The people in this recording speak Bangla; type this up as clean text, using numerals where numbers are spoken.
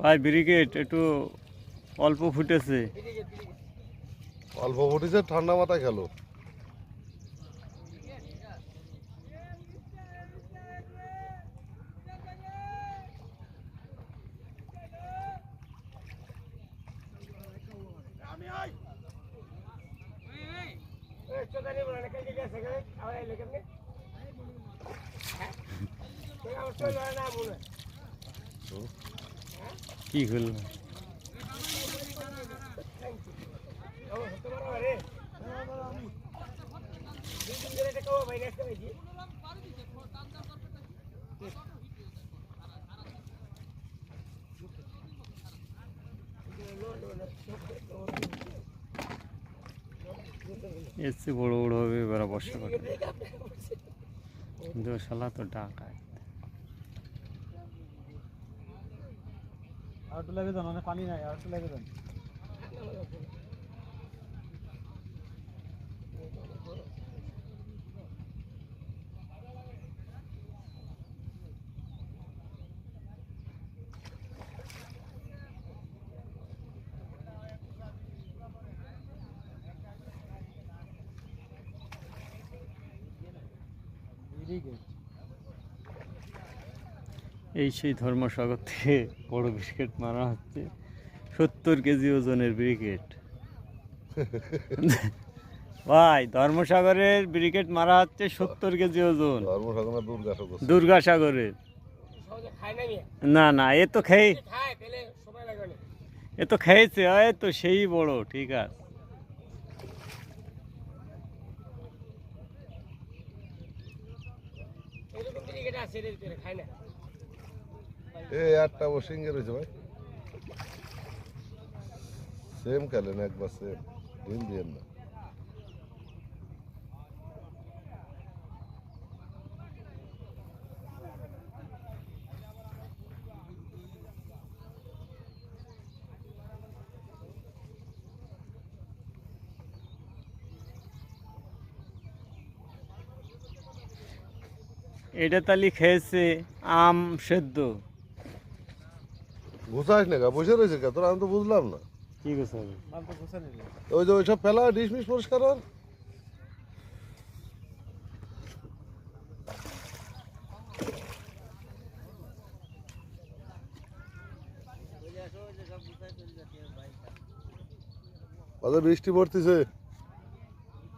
ভাই ব্রিগেড একটু অল্প ফুটেছে, অল্প ফুটেছে, ঠান্ডা মাথায় খেলো। কি করলো? এর চেয়ে বড় বড় হবে এবার বর্ষা করে, কিন্তু শালা তো ডাকায়। আর একটু লেগে যান, অনেক পানি নাই, আর একটু লেগে যান। এই সেই ধর্মসাগর থেকে বড় ব্রিগেড মারা হচ্ছে, 70 কেজি ওজনের ব্রিগেড। ভাই ধর্মসাগরের ব্রিগেড মারা হচ্ছে 70 কেজি ওজন, দুর্গাসাগরের। না না, এ তো খেয়েছে, এ তো সেই বড়, ঠিক আছে। এই একটা ও সিঙ্গে রয়েছে ভাই, সেম খেলেন একবার, সেম ডিম দিয়েন না। এটা তালি খেয়েছে আম সেদ্ধ। ঘুষাস না, বসে রয়েছে কে তোর? আমি তো বুঝলাম না কি গোছাবে? ওই যে ওইসব ফেলা ডিসমিস পরিষ্কার আর বৃষ্টি পড়তেছে।